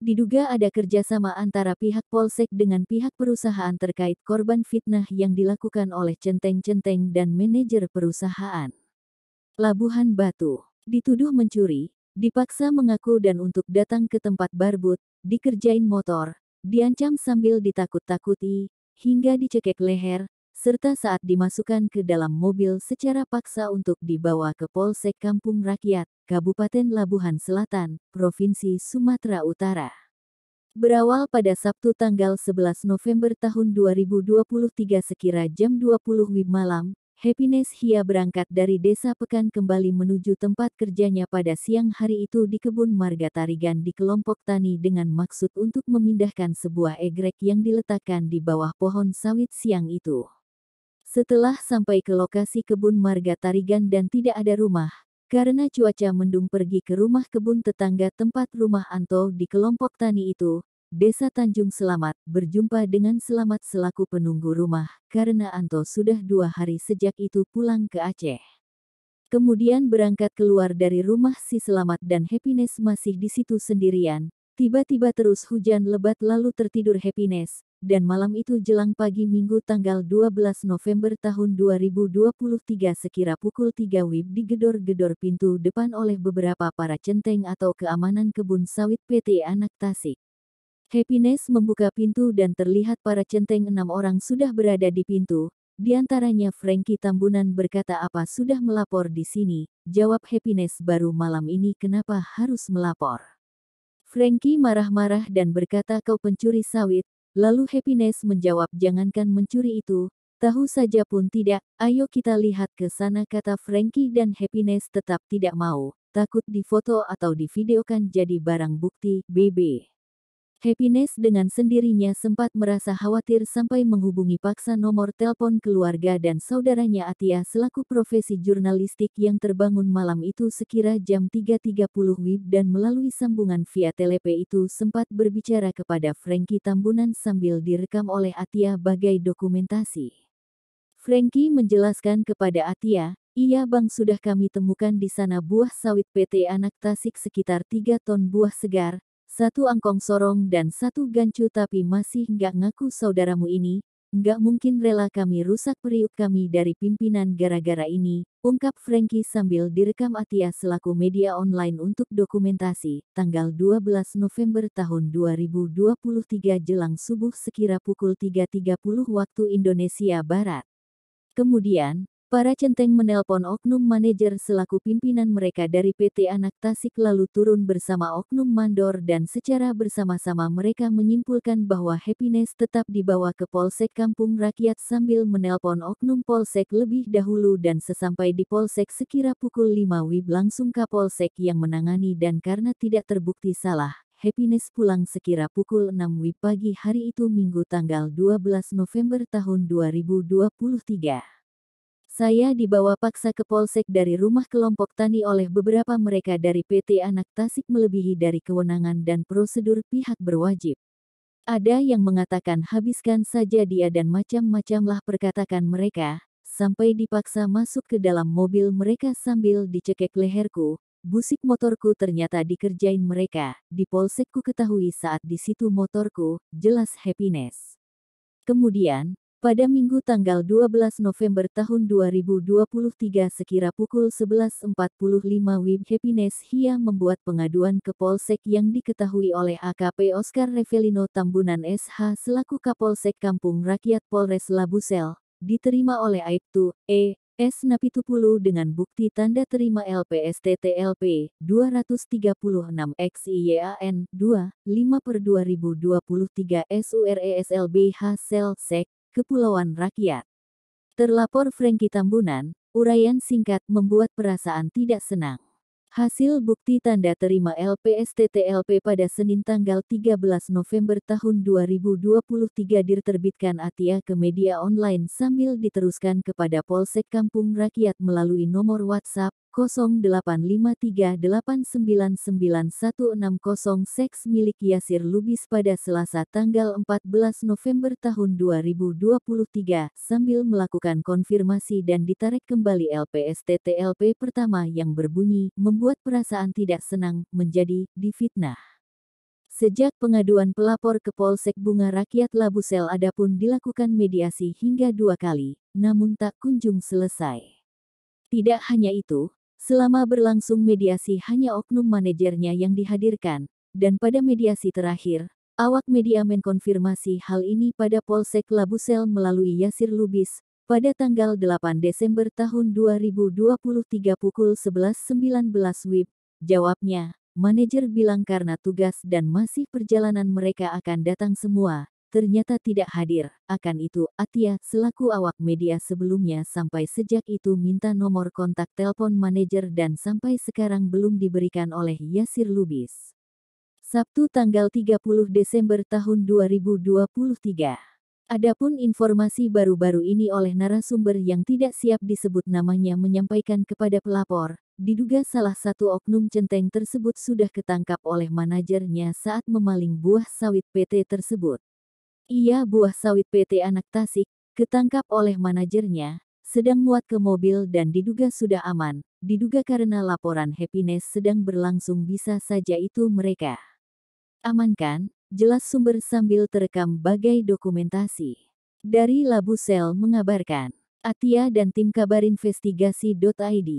Diduga ada kerjasama antara pihak Polsek dengan pihak perusahaan terkait korban fitnah yang dilakukan oleh centeng-centeng dan manajer perusahaan. Labuhan Batu, dituduh mencuri, dipaksa mengaku dan untuk datang ke tempat barbut, dikerjain motor, diancam sambil ditakut-takuti, hingga dicekek leher, serta saat dimasukkan ke dalam mobil secara paksa untuk dibawa ke Polsek Kampung Rakyat, Kabupaten Labuhan Selatan, Provinsi Sumatera Utara. Berawal pada Sabtu tanggal 11 November tahun 2023 sekira jam 20 WIB malam, Happiness Hia berangkat dari Desa Pekan kembali menuju tempat kerjanya pada siang hari itu di Kebun Marga Tarigan di kelompok tani dengan maksud untuk memindahkan sebuah egrek yang diletakkan di bawah pohon sawit siang itu. Setelah sampai ke lokasi Kebun Marga Tarigan dan tidak ada rumah, karena cuaca mendung pergi ke rumah kebun tetangga tempat rumah Anto di kelompok tani itu, Desa Tanjung Selamat, berjumpa dengan Selamat selaku penunggu rumah, karena Anto sudah 2 hari sejak itu pulang ke Aceh. Kemudian berangkat keluar dari rumah si Selamat dan Happiness masih di situ sendirian. Tiba-tiba terus hujan lebat lalu tertidur Happiness, dan malam itu jelang pagi Minggu tanggal 12 November tahun 2023 sekira pukul 3 WIB digedor-gedor pintu depan oleh beberapa para centeng atau keamanan kebun sawit PT Anak Tasik. Happiness membuka pintu dan terlihat para centeng 6 orang sudah berada di pintu. Di antaranya Frankie Tambunan berkata apa sudah melapor di sini, jawab Happiness baru malam ini kenapa harus melapor. Frankie marah-marah dan berkata kau pencuri sawit, lalu Happiness menjawab jangankan mencuri itu, tahu saja pun tidak, ayo kita lihat ke sana kata Frankie dan Happiness tetap tidak mau, takut difoto atau divideokan jadi barang bukti, BB. Happiness dengan sendirinya sempat merasa khawatir sampai menghubungi paksa nomor telepon keluarga dan saudaranya Atia selaku profesi jurnalistik yang terbangun malam itu sekira jam 3.30 WIB dan melalui sambungan via telepon itu sempat berbicara kepada Frankie Tambunan sambil direkam oleh Atia bagai dokumentasi. Frankie menjelaskan kepada Atia, iya bang sudah kami temukan di sana buah sawit PT Anak Tasik sekitar 3 ton buah segar, 1 angkong sorong dan 1 gancu tapi masih nggak ngaku saudaramu ini, nggak mungkin rela kami rusak periuk kami dari pimpinan gara-gara ini, ungkap Frankie sambil direkam Atia selaku media online untuk dokumentasi, tanggal 12 November tahun 2023 jelang subuh sekira pukul 3.30 waktu Indonesia Barat. Kemudian, para centeng menelpon oknum manajer selaku pimpinan mereka dari PT Anak Tasik lalu turun bersama oknum mandor dan secara bersama-sama mereka menyimpulkan bahwa Happiness tetap dibawa ke Polsek Kampung Rakyat sambil menelpon oknum Polsek lebih dahulu dan sesampai di Polsek sekira pukul 5 WIB langsung Kapolsek yang menangani dan karena tidak terbukti salah, Happiness pulang sekira pukul 6 WIB pagi hari itu Minggu tanggal 12 November tahun 2023. Saya dibawa paksa ke Polsek dari rumah kelompok tani oleh beberapa mereka dari PT Anak Tasik melebihi dari kewenangan dan prosedur pihak berwajib. Ada yang mengatakan habiskan saja dia dan macam-macamlah perkataan mereka, sampai dipaksa masuk ke dalam mobil mereka sambil dicekek leherku, busik motorku ternyata dikerjain mereka, di Polsekku ketahui saat di situ motorku, jelas Happiness. Kemudian, pada Minggu tanggal 12 November tahun 2023 sekira pukul 11.45 WIB Happiness Hia membuat pengaduan ke Polsek yang diketahui oleh AKP Oscar Revelino Tambunan SH selaku Kapolsek Kampung Rakyat Polres Labusel, diterima oleh Aibtu S. Napitupulu dengan bukti tanda terima LPSTTLP 236 XIYAN 2, 5/2023 SURESLBH Sel-Sek, Kepulauan Rakyat. Terlapor Frankie Tambunan, uraian singkat membuat perasaan tidak senang. Hasil bukti tanda terima LPSTTLP pada Senin tanggal 13 November tahun 2023 diterbitkan Atia ke media online sambil diteruskan kepada Polsek Kampung Rakyat melalui nomor WhatsApp 0853899160 seks milik Yasir Lubis pada Selasa tanggal 14 November tahun 2023 sambil melakukan konfirmasi dan ditarik kembali LPSTTLP pertama yang berbunyi membuat perasaan tidak senang menjadi difitnah. Sejak pengaduan pelapor ke Polsek Bunga Rakyat Labusel adapun dilakukan mediasi hingga 2 kali, namun tak kunjung selesai. Tidak hanya itu, selama berlangsung mediasi hanya oknum manajernya yang dihadirkan, dan pada mediasi terakhir, awak media mengkonfirmasi hal ini pada Polsek Labusel melalui Yasir Lubis, pada tanggal 8 Desember tahun 2023 pukul 11.19 WIB, jawabnya. Manajer bilang karena tugas dan masih perjalanan mereka akan datang semua, ternyata tidak hadir. Akan itu, Atia, selaku awak media sebelumnya sampai sejak itu minta nomor kontak telepon manajer dan sampai sekarang belum diberikan oleh Yasir Lubis. Sabtu tanggal 30 Desember tahun 2023. Adapun informasi baru-baru ini oleh narasumber yang tidak siap disebut namanya menyampaikan kepada pelapor, diduga salah satu oknum centeng tersebut sudah ketangkap oleh manajernya saat memaling buah sawit PT tersebut. Ia buah sawit PT Anak Tasik, ketangkap oleh manajernya, sedang muat ke mobil dan diduga sudah aman, diduga karena laporan happiness sedang berlangsung bisa saja itu mereka amankan. Jelas sumber sambil terekam bagai dokumentasi. Dari Labusel mengabarkan, Atia dan tim Kabarinvestigasi.id.